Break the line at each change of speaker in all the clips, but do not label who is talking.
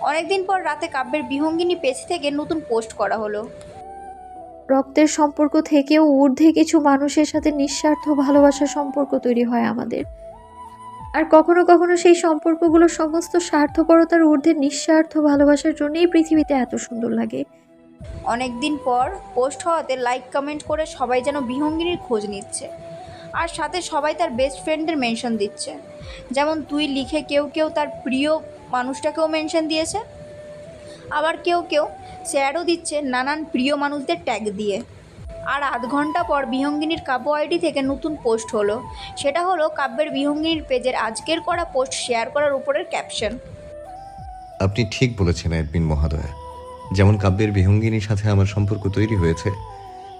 অনেকদিন পর রাতে কাব্যের বিহঙ্গিনী পেজ থেকে নতুন পোস্ট করা হলো।
রক্তের সম্পর্ক থেকেও ঊর্ধ্বে কিছু মানুষের সাথে নিঃস্বার্থ ভালোবাসার সম্পর্ক তৈরি হয় আমাদের। আর কখনো কখনো সেই সম্পর্কগুলো সমস্ত স্বার্থপরতার ঊর্ধ্বে নিঃস্বার্থ ভালোবাসার জন্যই পৃথিবীতে এত সুন্দর লাগে।
অনেকদিন পর পোস্ট হওয়াতে লাইক কমেন্ট করে সবাই যেন বিহঙ্গিনীর খোঁজ নিচ্ছে, আর সাথে সবাই তার বেস্ট ফ্রেন্ডদের মেনশন দিচ্ছে। যেমন তুই লিখে কেউ কেউ তার প্রিয় মানুষটাকেও মেনশন দিয়েছে, আবার কেউ কেউ শেয়ারও দিচ্ছে নানান প্রিয় মানুষদের ট্যাগ দিয়ে। আর আধ ঘন্টা পর বিহঙ্গিনীর কাব্য আইডি থেকে নতুন পোস্ট হলো। সেটা হলো কাব্যের বিহঙ্গিনীর পেজের আজকের করা পোস্ট শেয়ার করার উপরের ক্যাপশন।
আপনি ঠিক বলেছেন অ্যাডমিন মহোদয়া। যেমন কাব্যের বিহঙ্গিনীর সাথে আমার সম্পর্ক তৈরি হয়েছে,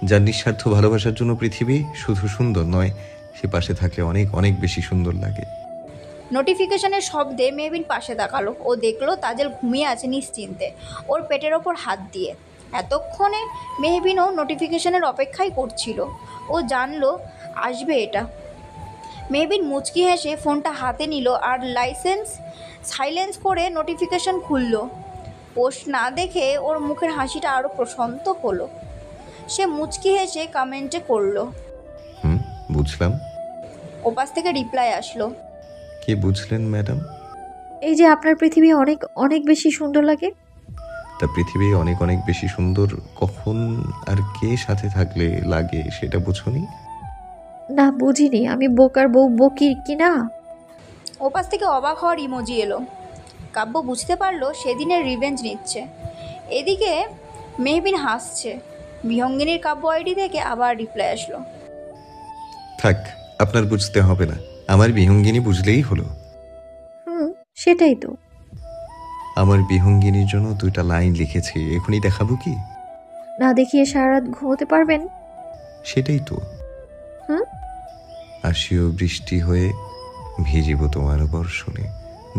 যার নিঃস্বার্থ ভালোবাসার জন্য পৃথিবী শুধু সুন্দর নয়, সে পাশে থাকলে অনেক অনেক বেশি সুন্দর লাগে।
নোটিফিকেশনের শব্দে মেহবিন পাশে তাকালো। ও দেখলো তাজেল ঘুমিয়ে আছে নিশ্চিন্তে, ওর পেটের ওপর হাত দিয়ে। এতক্ষণে মেহবিনও নোটিফিকেশনের অপেক্ষাই করছিল। ও জানলো আসবে এটা। মেহবিন মুচকি হেসে ফোনটা হাতে নিল আর সাইলেন্স করে নোটিফিকেশন খুলল। পোস্ট না দেখে ওর মুখের হাসিটা আরও প্রশান্ত হলো। সে মুচকি হেসে কমেন্টে করলো।
বুঝলাম।
ওপাশ থেকে রিপ্লাই আসলো।
কি বুঝলেন ম্যাডাম?
এই যে আপনার পৃথিবী অনেক অনেক বেশি সুন্দর লাগে।
তা পৃথিবী অনেক অনেক বেশি সুন্দর কখন আর কে সাথে থাকলে লাগে সেটা বুঝুনি?
না, বুঝিনি। আমি বোকার বউ বকি কি না?
ওপাশ থেকে অবাক হওয়ার ইমোজি এলো। কাব্য বুঝতে পারলো সেদিনের রিভেঞ্জ নিচ্ছে। এদিকে মেহবিন হাসছে। বিহঙ্গিনীর কাব্য আইডি থেকে আবার রিপ্লাই আসলো।
থাক, আপনার বুঝতে হবে না, আমার বিহঙ্গিনী বুঝলেই হলো।
সেটাই তো।
আমার বিহঙ্গিনীর জন্য 2টা লাইন লিখেছি, এখনই দেখাবো কি?
না দেখিয়ে সারা রাত ঘুমোতে পারবেন?
সেটাই তো।
হুম।
আসিও বৃষ্টি হয়ে, ভিজিব তোমার বর্ষণে,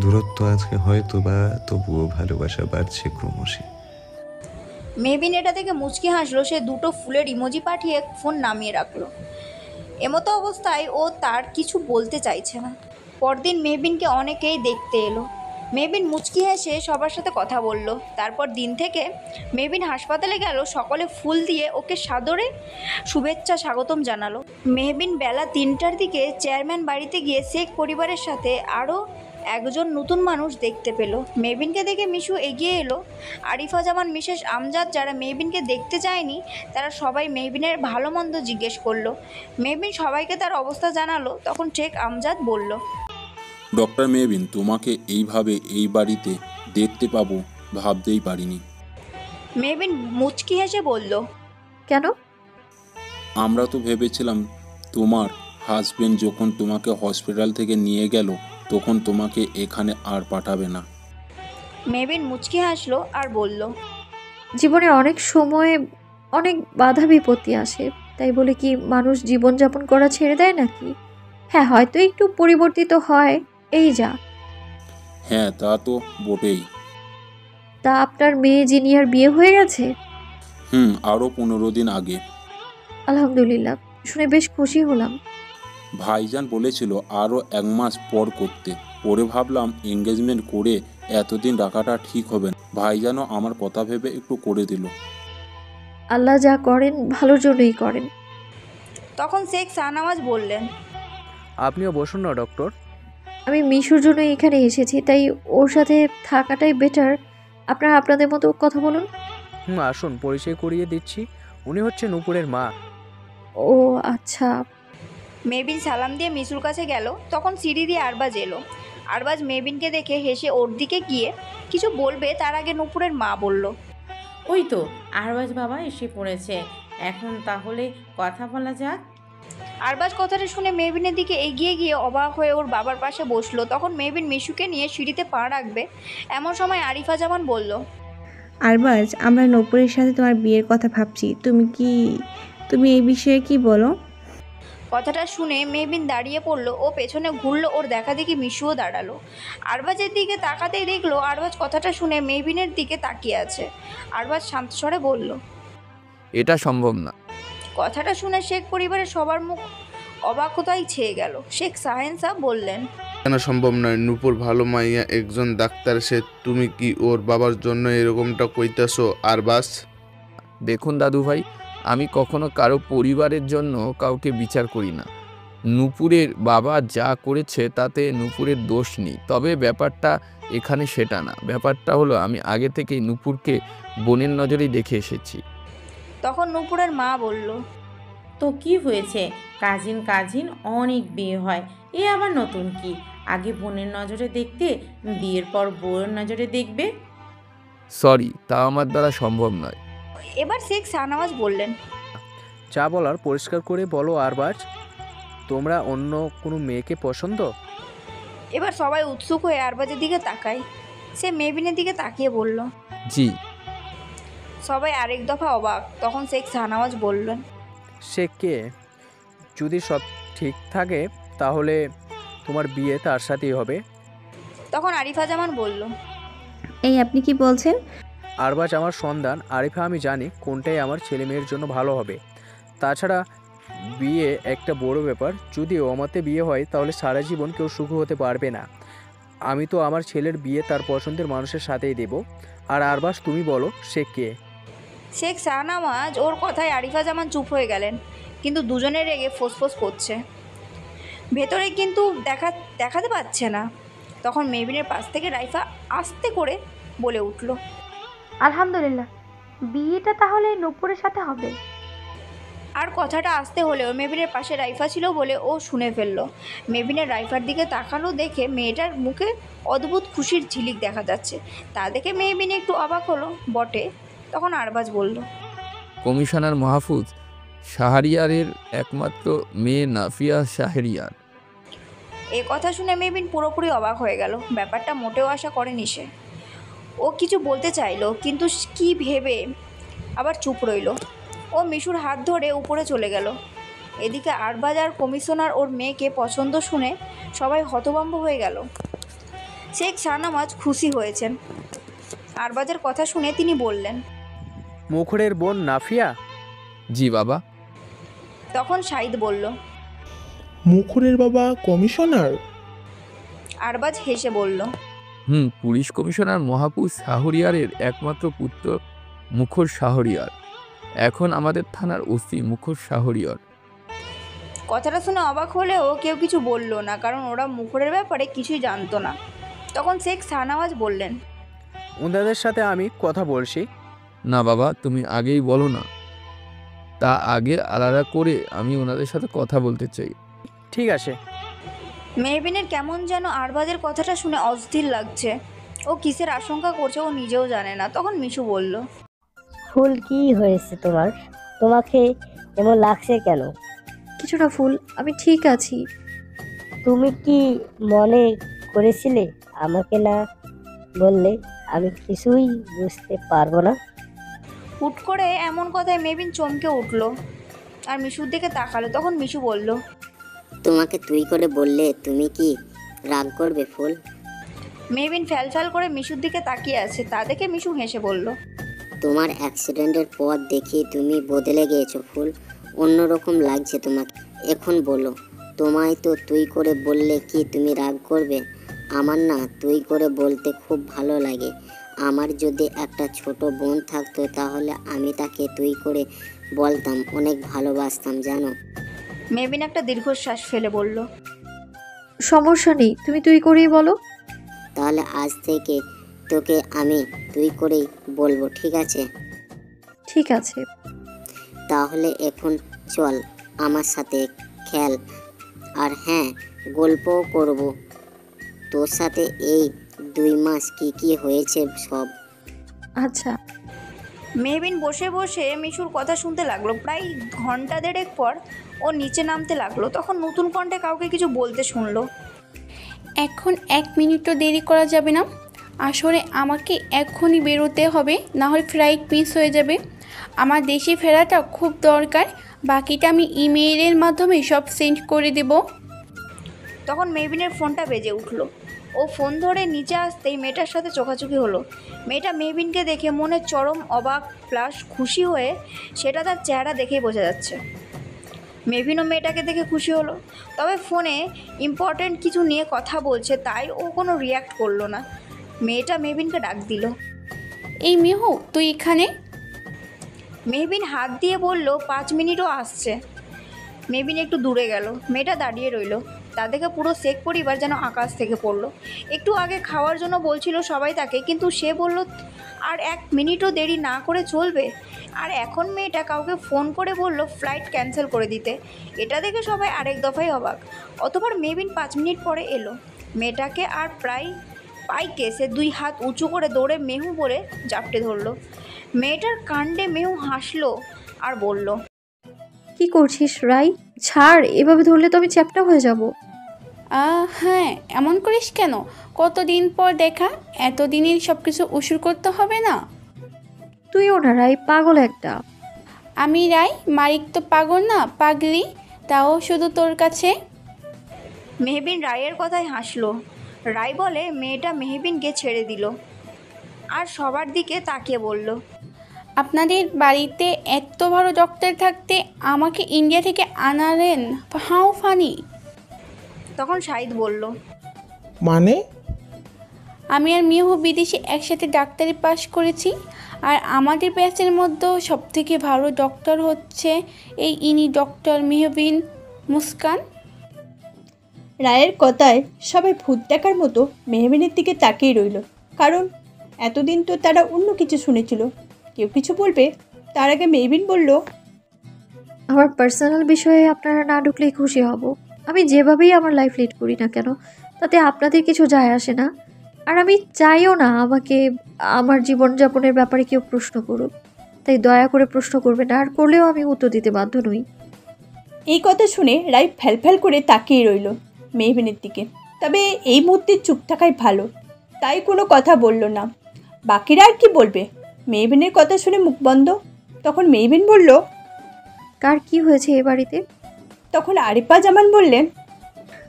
দূরত্ব আছে হয়তো বা, তবুও ভালোবাসা বাড়ছে ক্রমশে।
মেহবিন এটা থেকে মুচকি হাসলো। সে দুটো ফুলের ইমোজি পাঠিয়ে ফোন নামিয়ে রাখলো। এমতো অবস্থায় ও তার কিছু বলতে চাইছে না। পরদিন মেহবিনকে অনেকেই দেখতে এলো। মেহবিন মুচকি হেসে সবার সাথে কথা বলল। তারপর দিন থেকে মেহবিন হাসপাতালে গেল। সকলে ফুল দিয়ে ওকে সাদরে শুভেচ্ছা স্বাগতম জানালো। মেহবিন বেলা 3টার দিকে চেয়ারম্যান বাড়িতে গিয়ে শেখ পরিবারের সাথে আরও একজন নতুন মানুষ দেখতে পেল। মেহবিনকে দেখে মিশু এগিয়ে এলো। আরিফা জামান, মিসেস আমজাদ যারা মেহবিনকে দেখতে চায়নি, তারা সবাই মেহবিনের ভালো মন্দ জিজ্ঞেস করলো। মেহবিন সবাইকে তার অবস্থা জানালো। তখন শেখ আমজাদ বলল,
ডক্টর মেহবিন, তোমাকে এইভাবে এই বাড়িতে দেখতে পাবো ভাবতেই পারিনি।
মেহবিন মুচকি হেসে বলল,
কেন?
আমরা তো ভেবেছিলাম তোমার হাজবেন্ড যখন তোমাকে হসপিটাল থেকে নিয়ে গেল তখন তোমাকে এখানে আর পাঠাবে না।
মেহবিন মুচকি হাসলো আর বলল,
জীবনে অনেক সময় অনেক বাধা বিপত্তি আসে, তাই বলে কি মানুষ জীবনযাপন করা ছেড়ে দেয় নাকি? হ্যাঁ, হয়তো একটু পরিবর্তিত হয়, এই যা।
হ্যাঁ, তা তো বটেই।
তা আপনার মেয়ে জিনিয়ার বিয়ে হয়ে গেছে?
আরও 15 দিন আগে।
আলহামদুলিল্লাহ, শুনে বেশ খুশি হলাম।
ভাইজান বলেছিল আরও 1 মাস পর করতে। পরে ভাবলাম এঙ্গেজমেন্ট করে এতদিন রাখাটা ঠিক হবে না। ভাইজানও আমার কথা ভেবে একটু করে দিল।
আল্লাহ যা করেন ভালোর জন্যই করেন।
তখন শেখ শাহনওয়াজ বললেন,
আপনিও বসুন না ডক্টর।
আমি মিশুর জন্য এখানে এসেছি, তাই ওর সাথে থাকাটাই বেটার। আপনারা আপনাদের মতো কথা বলুন।
আসুন, পরিচয় করিয়ে দিচ্ছি। উনি হচ্ছে নূপুরের মা।
ও আচ্ছা।
মেহবিন সালাম দিয়ে মিশুর কাছে গেল। তখন সিঁড়ি দিয়ে আরবাজ এলো। আরবাজ মেহবিনকে দেখে হেসে ওর দিকে গিয়ে কিছু বলবে, তার আগে নূপুরের মা বলল,
ওই তো আরবাজ বাবা এসে পড়েছে, এখন তাহলে কথা বলা যাক।
আরবাজ কথাটা শুনে মেহবিনের দিকে এগিয়ে গিয়ে অবাক হয়ে ওর বাবার পাশে বসলো। তখন মেহবিন মিশুকে নিয়ে সিঁড়িতে পা রাখবে, এমন সময় আরিফা জামান বলল,
আরবাজ, আমরা নূপুরের সাথে তোমার বিয়ের কথা ভাবছি, তুমি এই বিষয়ে কি বলো?
কথাটা শুনে মেহবিন দাঁড়িয়ে পড়লো। ও পেছনে ঘুরলো, ওর দেখা দেখি মিশুও দাঁড়ালো। আরবাজের দিকে তাকাতেই দেখলো আরবাজ কথাটা শুনে মেহবিনের দিকে তাকিয়ে আছে। আরবাজ শান্ত স্বরে বলল,
এটা সম্ভব না।
কথাটা শুনে শেখ পরিবারের সবার মুখ অবাকতাই ছেয়ে গেল। শেখ সাহেন সাহ বললেন,
কেন সম্ভব নয়? নূপুর ভালো মাইয়া, একজন ডাক্তার, সে তুমি কি ওর বাবার জন্য এরকমটা কইতাছো? আর বাস
দেখুন দাদু ভাই, আমি কখনো কারো পরিবারের জন্য কাউকে বিচার করি না। নূপুরের বাবা যা করেছে তাতে নূপুরের দোষ নেই, তবে ব্যাপারটা এখানে সেটা না। ব্যাপারটা হলো আমি আগে থেকেই নূপুরকে বোনের নজরেই দেখে এসেছি।
তখন নূপুরের মা বলল,
তো কি হয়েছে? কাজিন কাজিন অনেক বিয়ে হয়, এ আবার নতুন কি? আগে বোনের নজরে দেখতে, বিয়ের পর বউয়ের নজরে দেখবে।
সরি, তা আমার দ্বারা সম্ভব নয়।
এবার শেখ শাহনওয়াজ বললেন,
যা বলার পরিষ্কার করে বলো আরবাজ, তোমরা অন্য কোনো মেয়েকে পছন্দ?
এবার সবাই উৎসুক হয়ে আরবাজের দিকে তাকায়। সে মেহবিনের দিকে তাকিয়ে বলল।
জি।
সবাই আরেক দফা অবাক। তখন শেখ শাহনওয়াজ বললেন,
সে কে? যদি সব ঠিক থাকে তাহলে তোমার বিয়ে তার সাথেই হবে।
তখন আরিফা জামান বলল,
এই আপনি কি বলছেন?
আরবাজ আমার সন্তান, আরিফা আমি জানি কোনটাই আমার ছেলে মেয়ের জন্য ভালো হবে। তাছাড়া বিয়ে একটা বড় ব্যাপার, যদি অমতে বিয়ে হয় তাহলে সারা জীবন কেউ সুখী হতে পারবে না। আমি তো আমার ছেলের বিয়ে তার পছন্দের মানুষের সাথেই দেব। আর আরবাজ তুমি বলো সে কে?
শেখ শাহনওয়াজ ওর কথায় আরিফা জামান চুপ হয়ে গেলেন, কিন্তু দুজনে রেগে ফোঁসফোঁস করছে, ভেতরে কিন্তু দেখাতে পাচ্ছে না। তখন মেহবিনের পাশ থেকে রাইফা আস্তে করে বলে উঠল,
আলহামদুলিল্লাহ, বিয়েটা তাহলে নূপুরের সাথে হবে।
আর কথাটা আসতে হলেও মেহবিনের পাশে রাইফা ছিল বলে ও শুনে ফেলল। মেহবিনের রাইফার দিকে তাকানো দেখে মেয়েটার মুখে অদ্ভুত খুশির ঝিলিক দেখা যাচ্ছে। তা দেখে মেহবিন একটু অবাক হলো বটে। তখন আরবাজ বলল,
কমিশনার মাহফুজ শাহরিয়ারের একমাত্র মেয়ে নাফিয়া শাহরিয়ার।
এ কথা শুনে মেহবিন পুরোপুরি অবাক হয়ে গেল। ব্যাপারটা মোটেও আশা করেনি সে। ও কিছু বলতে চাইলো, কিন্তু কি ভেবে আবার চুপ রইল। ও মিশুর হাত ধরে উপরে চলে গেল। এদিকে আরবাজ আর কমিশনার ওর মেয়েকে পছন্দ শুনে সবাই হতভম্ব হয়ে গেল। শেখ শাহনওয়াজ খুশি হয়েছেন। আরবাজের কথা শুনে তিনি বললেন,
মুখরের বোন নাফিয়া? জি বাবা।
তখন শাহিদ বলল,
মুখরের বাবা কমিশনার?
আরবাজ হেসে বলল,
পুলিশ কমিশনার মাহফুজ শাহরিয়ারের একমাত্র পুত্র মুখর শাহরিয়ার। এখন আমাদের থানার ওসি মুখর শাহরিয়ার।
কথাটা শুনে অবাক হলেও কেউ কিছু বলল না, কারণ ওরা মুখরের ব্যাপারে কিছুই জানতো না। তখন শেখ শাহনওয়াজ বললেন,
ওনাদের সাথে আমি কথা বলছি। না বাবা, তুমি আগেই বলো না। তা আগে আলাদা করে আমি ওনাদের সাথে কথা বলতে চাই। ঠিক আছে।
মেহবিনের কেমন যেন আরবাজের কথাটা শুনে অস্থির লাগছে। ও কিসের আশঙ্কা করছে ও নিজেও জানে না। তখন মিশু বলল,
ফুল, কি হয়েছে তোমার? তোমাকে এমন লাগছে কেন?
কিছু না ফুল, আমি ঠিক আছি।
তুমি কি মনে করেছিলে আমাকে না বললে আমি কিছুই বুঝতে পারবো না?
হুট করে এমন কথায় মেহবিন চমকে উঠল আর মিশুর দিকে তাকালো। তখন মিশু বলল,
তোমাকে তুই করে বললে তুমি কি রাগ করবে ফুল?
মেহবিন ফ্যাল করে মিশুর দিকে তাকিয়ে আছে। তা দেখে মিশু হেসে বলল,
তোমার অ্যাক্সিডেন্টের পর দেখি তুমি বদলে গিয়েছো ফুল, অন্যরকম লাগছে তোমাকে। এখন বলো, তোমায় তো তুই করে বললে কি তুমি রাগ করবে? আমার না তুই করে বলতে খুব ভালো লাগে। আমার যদি একটা ছোট বোন থাকতো তাহলে আমি তাকে তুই করে বলতাম, অনেক ভালোবাসতাম জানো।
মেহবিন একটা দীর্ঘশ্বাস ফেলে বলল,
সমস্যা নেই, তুমি তুই করেই বলো।
তাহলে আজ থেকে তোকে আমি তুই করেই বলবো, ঠিক আছে?
ঠিক আছে।
তাহলে এখন চল আমার সাথে খেল, আর হ্যাঁ, গল্পও করব তোর সাথে এই 2 মাস কি হয়েছে সব।
আচ্ছা।
মেহবিন বসে বসে মিশুর কথা শুনতে লাগলো। প্রায় ঘন্টা দেড়েক পর ও নিচে নামতে লাগলো। তখন নতুন কণ্ঠে কাউকে কিছু বলতে শুনলো।
এখন 1 মিনিটও দেরি করা যাবে না। আসলে আমাকে এখনই বেরোতে হবে, না হলে ফ্লাইট মিস হয়ে যাবে। আমার দেশে ফেরাটা খুব দরকার, বাকিটা আমি ইমেইলের মাধ্যমে সব সেন্ড করে দেব।
তখন মেহবিনের ফোনটা বেজে উঠলো। ও ফোন ধরে নিচে আসতেই মেয়েটার সাথে চোখাচোখি হলো। মেয়েটা মেহবিনকে দেখে মনে চরম অবাক প্লাস খুশি হয়ে, সেটা তার চেহারা দেখেই বোঝা যাচ্ছে। মেহবিনও মেয়েটাকে দেখে খুশি হলো, তবে ফোনে ইম্পর্ট্যান্ট কিছু নিয়ে কথা বলছে তাই ও কোনো রিয়্যাক্ট করলো না। মেয়েটা মেহবিনকে ডাক দিল।
এই মিহু, তুই এখানে?
মেহবিন হাত দিয়ে বলল 5 মিনিটও আসছে। মেহবিন একটু দূরে গেল, মেয়েটা দাঁড়িয়ে রইল। তা দেখে পুরো শেখ পরিবার যেন আকাশ থেকে পড়লো। একটু আগে খাওয়ার জন্য বলছিল সবাই তাকে, কিন্তু সে বলল আর 1 মিনিটও দেরি না করে চলবে। আর এখন মেয়েটা কাউকে ফোন করে বলল ফ্লাইট ক্যান্সেল করে দিতে। এটা দেখে সবাই আরেক দফায় অবাক। অতঃপর মেহবিন 5 মিনিট পরে এলো। মেয়েটাকে আর প্রায় পাইকে সে 2 হাত উঁচু করে দৌড়ে মেহু বলে জাপটে ধরলো। মেয়েটার কাণ্ডে মেহু হাসলো আর বলল,
কি করছিস রাই? ছাড়, এভাবে ধরলে তো আমি চ্যাপ্টা হয়ে যাব।
হ্যাঁ, এমন করিস কেন? কতদিন পর দেখা, এতদিনের সব কিছু উসুর করতে হবে না?
তুইও না রাই, পাগল একটা।
আমি রাই, মারিক তো পাগল না, পাগলি, তাও শুধু তোর কাছে।
মেহবিন রায়ের কথায় হাসলো। রাই বলে মেয়েটা মেহবিনকে ছেড়ে দিল আর সবার দিকে তাকিয়ে বলল,
আপনাদের বাড়িতে এত বড় ডক্টর থাকতে আমাকে ইন্ডিয়া থেকে আনালেন, হাউ ফানি।
তখন শাহিদ বলল,
মানে?
আমি আর মিহু বিদেশে একসাথে ডাক্তারি পাশ করেছি, আর আমাদের ব্যাচের মধ্যে সবথেকে ভালো ডক্টর হচ্ছে ইনি ডক্টর মেহবিন মুস্কান।
রায়ের কথায় সবাই ভূত দেখার মতো মেহবিনের দিকে তাকিয়ে রইল, কারণ এতদিন তো তারা অন্য কিছু শুনেছিল। কেউ কিছু বলবে তার আগে মেহবিন বলল,
আমার পার্সোনাল বিষয়ে আপনারা না ঢুকলেই খুশি হব। আমি যেভাবেই আমার লাইফ লিড করি না কেন, তাতে আপনাদের কিছু যায় আসে না। আর আমি চাইও না আমাকে আমার জীবনযাপনের ব্যাপারে কেউ প্রশ্ন করুক, তাই দয়া করে প্রশ্ন করবে না, আর করলেও আমি উত্তর দিতে বাধ্য নই।
এই কথা শুনে রায় ফ্যাল করে তাকিয়ে রইল মেহবিনের দিকে। তবে এই মুহূর্তে চুপ থাকাই ভালো, তাই কোনো কথা বলল না। বাকিরা আর কি বলবে? মেহবিনের কথা শুনে মুখ বন্ধ। তখন মেহবিন বলল,
কার কি হয়েছে এ বাড়িতে?
তখন আরিফা জামান বললেন,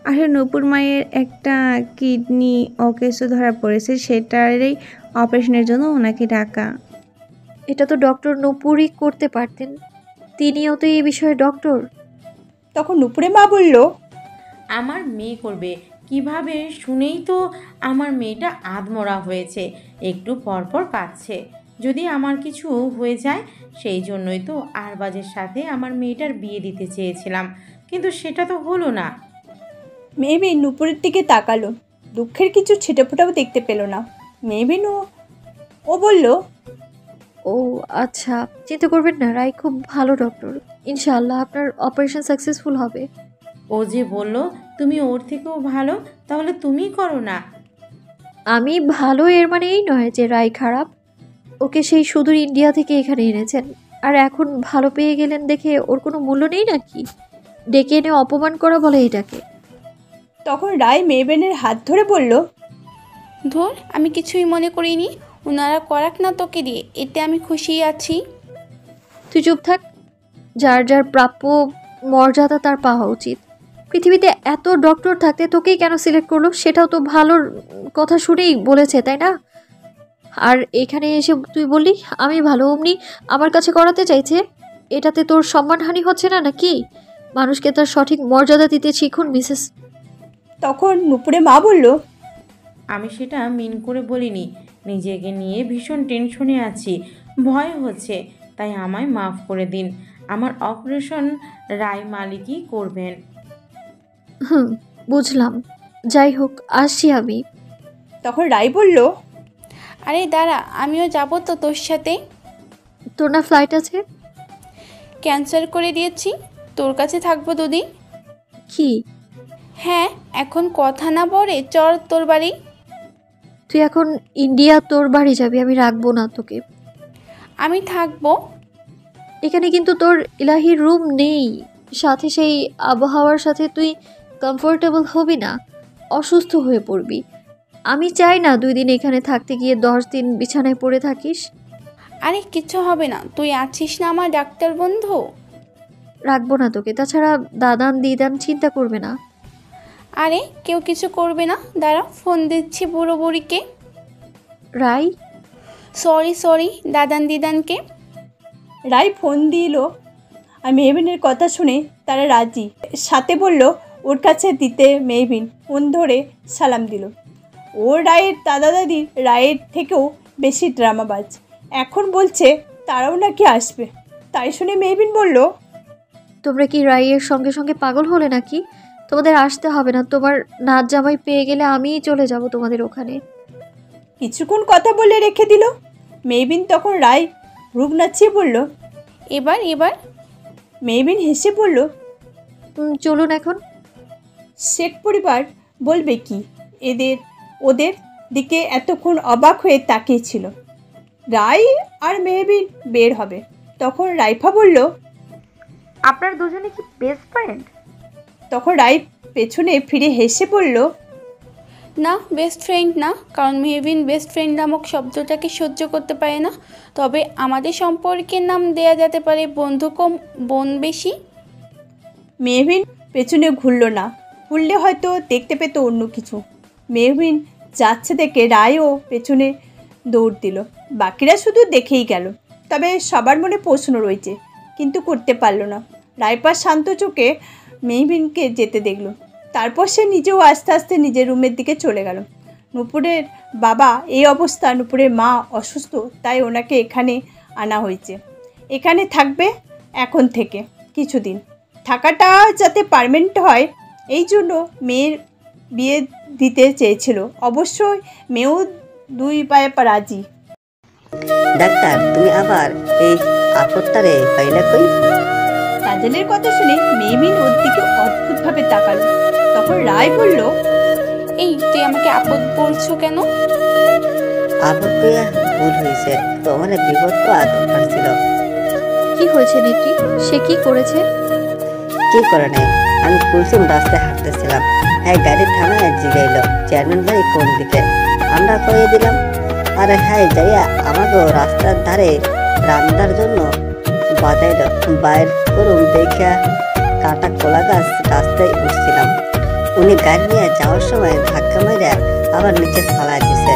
আসলে নূপুর মায়ের একটা কিডনি অকেজো ধরা পড়েছে, সেটারই অপারেশনের জন্য ওনাকে ডাকা।
এটা তো ডক্টর নূপুরই করতে পারতেন, তিনিও তো এই বিষয়ে ডক্টর।
তখন নূপুরের মা বলল,
আমার মেয়ে করবে কিভাবে? শুনেই তো আমার মেয়েটা আধমরা হয়েছে, একটু পরপর কাঁদছে। যদি আমার কিছু হয়ে যায়, সেই জন্যই তো আরবাজের সাথে আমার মেয়েটার বিয়ে দিতে চেয়েছিলাম, কিন্তু সেটা তো হলো না।
মেহবিন নূপুরের দিকে তাকালো, দুঃখের কিছু ছিটেফোঁটাও দেখতে পেল না। মেহবিন ও বলল,
ও আচ্ছা, চিন্তা করবেন না, রাই খুব ভালো ডক্টর, ইনশাআল্লাহ আপনার অপারেশন সাকসেসফুল হবে।
ও যে বলল তুমি ওর থেকেও ভালো, তাহলে তুমি করো না।
আমি ভালো এর মানে এই নয় যে রাই খারাপ। ওকে সেই সুদূর ইন্ডিয়া থেকে এখানে এনেছেন, আর এখন ভালো পেয়ে গেলেন দেখে ওর কোনো মূল্য নেই নাকি? ডেকে এনে অপমান করা বলে এটাকে।
তখন রায় মেহবিনের হাত ধরে বলল,
ধর, আমি কিছুই মনে করিনি, ওনারা করাক না তোকে দিয়ে, এতে আমি খুশি আছি।
তুই চুপ থাক, যার যার প্রাপ্য মর্যাদা তার পাওয়া উচিত। পৃথিবীতে এত ডক্টর থাকতে তোকেই কেন সিলেক্ট করলো? সেটাও তো ভালোর কথা শুনেই বলেছে, তাই না? আর এখানে এসে তুই বললি আমি ভালো, অমনি আমার কাছে করাতে চাইছে। এটাতে তোর সম্মানহানি হচ্ছে না নাকি? মানুষকে তার সঠিক মর্যাদা দিতে শিখুন মিসেস।
তখন নূপুরের মা বলল,
আমি সেটা মিন করে বলিনি, নিজেকে নিয়ে ভীষণ টেনশনে আছি, ভয় হচ্ছে, তাই আমায় মাফ করে দিন। আমার অপারেশন রায় মালিকই করবেন।
বুঝলাম, যাই হোক আসছি আমি।
তখন রায় বলল,
আরে দাঁড়া, আমিও যাব তো তোর সাথে।
তোর না ফ্লাইট আছে?
ক্যান্সেল করে দিয়েছি, তোর কাছে থাকবো 2 দিন।
কি?
হ্যাঁ, এখন কথা না বলে চল তোর বাড়ি।
তুই এখন ইন্ডিয়া তোর বাড়ি যাবি, আমি রাখবো না তোকে।
আমি থাকবো
এখানে, কিন্তু তোর ইলাহির রুম নেই। সাথে সেই আবহাওয়ার সাথে তুই কমফোর্টেবল হবি না, অসুস্থ হয়ে পড়বি। আমি চাই না 2 দিন এখানে থাকতে গিয়ে 10 দিন বিছানায় পড়ে থাকিস।
আরে কিছু হবে না, তুই আছিস না আমার ডাক্তার বন্ধু।
রাখবো না তোকে, তাছাড়া দাদান দিদান চিন্তা করবে না।
আরে কেউ কিছু করবে না, দাঁড়া ফোন দিচ্ছি বুড়ো বুড়িকে।
রাই,
সরি দাদান দিদানকে।
রায় ফোন দিল। আর মেহবিনের কথা শুনে তারা রাজি। সাথে বলল ওর কাছে দিতে। মেহবিন ফোন ধরে সালাম দিল। ও রায়ের দাদা দাদি রায়ের থেকেও বেশি ড্রামাবাজ। এখন বলছে তারাও নাকি আসবে। তাই শুনে মেহবিন বলল,
তোমরা কি রাইয়ের সঙ্গে সঙ্গে পাগল হলে নাকি? তোমাদের আসতে হবে না। তোমার নাচ জামাই পেয়ে গেলে আমিই চলে যাব তোমাদের ওখানে।
কিছুক্ষণ কথা বলে রেখে দিল। মেহবিন তখন রায় রূপ নাচিয়ে বলল,
এবার এবার
মেহবিন হেসে বলল,
চলুন এখন।
শেখ পরিবার বলবে কি? ওদের দিকে এতক্ষণ অবাক হয়ে তাকিয়েছিল। রায় আর মেহবিন বের হবে। তখন রাইফা বলল,
আপনার দুজনে কি বেস্ট ফ্রেন্ড?
তখন রায় পেছনে ফিরে হেসে বলল,
না, বেস্ট ফ্রেন্ড না, কারণ মেহবিন বেস্ট ফ্রেন্ড নামক শব্দটাকে সহ্য করতে পারে না। তবে আমাদের সম্পর্কের নাম দেয়া যেতে পারে বন্ধু কম বোন বেশি।
মেহবিন পেছনে ঘুরল না, ঘুরলে হয়তো দেখতে পেত অন্য কিছু। মেহবিন যাচ্ছে দেখে রায়ও পেছনে দৌড় দিল। বাকিরা শুধু দেখেই গেল। তবে সবার মনে প্রশ্ন রয়েছে, কিন্তু করতে পারল না। রায়পা শান্ত চোখে মেহবিনকে যেতে দেখল। তারপর সে নিজেও আস্তে আস্তে নিজের রুমের দিকে চলে গেল। নূপুরের বাবা এই অবস্থা, নূপুরের মা অসুস্থ, তাই ওনাকে এখানে আনা হয়েছে। এখানে থাকবে এখন থেকে কিছুদিন। থাকাটা যাতে পার্মানেন্ট হয় এই জন্য মেয়ের বিয়ে দিতে চেয়েছিল। অবশ্যই মেয়েও দুই পায়ে রাজি।
ডাক্তার, তুমি আবার এই আপদটারে পাইলা কই?
তাজেলের কথা শুনে মেহবিন ওর দিকে অদ্ভুতভাবে তাকালো। তখন রায় বলল,
এই তুই আমাকে আপদ বলছো কেন?
আপদ কইয়া ভুল হয়েছে, তোমার বিপদ তো দরকার ছিল।
কি হয়েছে নেত্রী? সে কি করেছে?
কি করে নাই, আমি কুলসুম রাস্তায় হাঁটতেছিলাম। হ্যাঁ, গাড়ির থানায় জিগাইল চেয়ারম্যান বাড়ি কোন দিকে। আমরা কয়ে দিলাম। আর হ্যাঁ যাইয়া আমাকে রাস্তার ধারে রান্নার জন্য বাজাইল। বাইর করুন দেখিয়া কাটা কলা গাছ রাস্তায় উঠছিলাম। উনি গাড়ি নিয়ে যাওয়ার সময় ধাক্কা মারিয়া আবার নিচে ফালাই দিছে,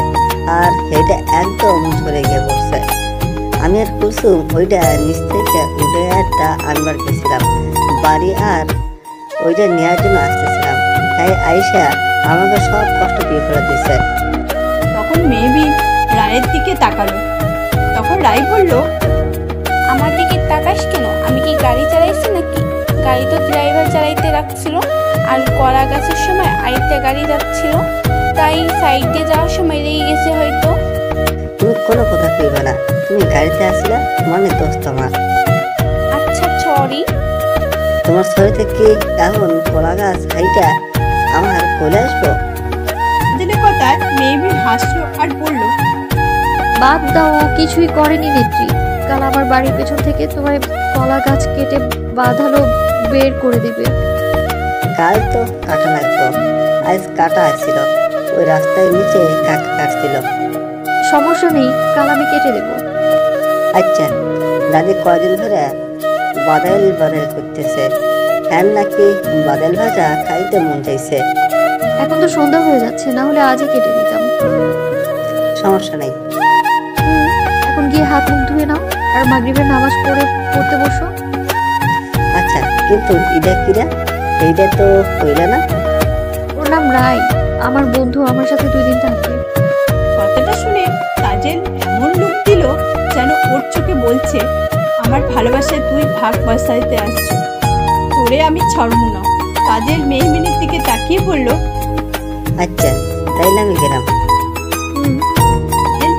আর এটা একদম ঝরে গিয়ে পড়ছে। আমি আর কুলসুম ওইটা নিচ থেকে উঠে একটা আনবার গেছিলাম বাড়ি, আর ওইটা নেওয়ার জন্য আসতেছিলাম। তাই আইসা আমাকে সব কষ্ট দিয়ে ফেলে দিছে।
তখন মেহবিন রায়ের দিকে তাকালো। তখন রায় বলল,
আমার দিকে তাকাস কেন? আমি কি গাড়ি চালাইছি নাকি? গাড়ি তো ড্রাইভার চালাইতে রাখছিল, আর কলা গাছের সময় আরেকটা গাড়ি যাচ্ছিল, তাই সাইড দিয়ে যাওয়ার সময় লেগে গেছে হয়তো।
তুমি কোনো কথা কইবে না, তুমি গাড়িতে আসলা মানে দোষ তোমার।
আচ্ছা সরি।
তোমার শরীরে কি এখন কলা গাছ হাইটা আমার কোলে আসবো?
কথায় মেহবিন হাসলো আর বলল,
বাদ দাও, ও কিছুই করেনি নেত্রী। কাল আমার বাড়ির পেছন থেকে তোমার কলা গাছ কেটে বাঁধালো, বের করে দিবে।
কাল তো কাটা লাগতো, আজ কাটা আসছিল। ওই রাস্তায় নিচে কাটছিল।
সমস্যা নেই, কাল আমি কেটে দেবো।
আচ্ছা, দাদি কয়দিন ধরে বাদাইল করতেছে। হ্যাঁ নাকি বাদাইল ভাজা খাইতে মন চাইছে।
এখন তো সন্ধ্যা হয়ে যাচ্ছে, না হলে আজই কেটে দিতাম।
সমস্যা নেই।
এখন গিয়ে হাত মুখ ধুয়ে নাও আর মাগরিবের নামাজ পড়তে বসো।
আচ্ছা, কিন্তু ইদা কিরা? এইটা তো হইল না।
ওর নাম রায়, আমার বন্ধু, আমার সাথে 2 দিন থাকবে।
কথাটা শুনে তাজেল এমন লুক দিল যেন ওর চোখে বলছে, আমার ভালোবাসায় তুই ভাগ বসাইতে আসছো, তোরে আমি ছাড়ব না। তাজেল মেহবিনের দিকে তাকিয়ে বলল,
আচ্ছা তাইলে আমি গেলাম।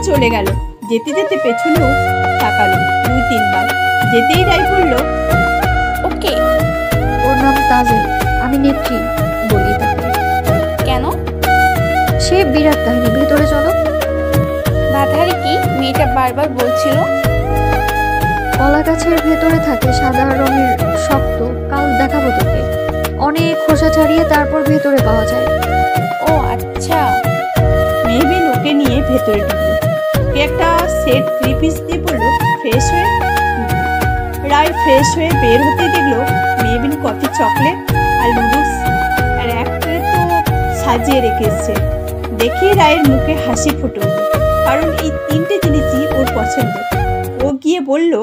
চলে গেল। যেতে যেতে পেছনেও তাকালো 2-3 বার। যেতেই রায় বলল,
ওকে।
ওর নাম তাজেল, আমি নেত্রী বলি তাকে।
কেন?
সে বিরাট কাহিনী, ভেতরে চলো।
বাধারে কি? মেয়েটা বারবার বলছিল।
কলা গাছের ভেতরে থাকে সাদা রঙের শক্ত, কাল দেখাবো তোকে। অনেক খোসা ছাড়িয়ে তারপর ভেতরে পাওয়া যায়।
ও আচ্ছা।
মেহবিন ওকে নিয়ে ভেতরে ঢুকলো। ওকে একটা সেট 3 পিস দিয়ে বললো, ফ্রেশ হয়ে। রায় ফ্রেশ হয়ে বের হতে দেখলো মেহবিন কফি, চকলেট আর নুডলস আর এক প্লেট তো সাজিয়ে রেখেছে। দেখে রায়ের মুখে হাসি ফুটে উঠল, কারণ এই 3টে জিনিসই ওর পছন্দ। ও গিয়ে বলল,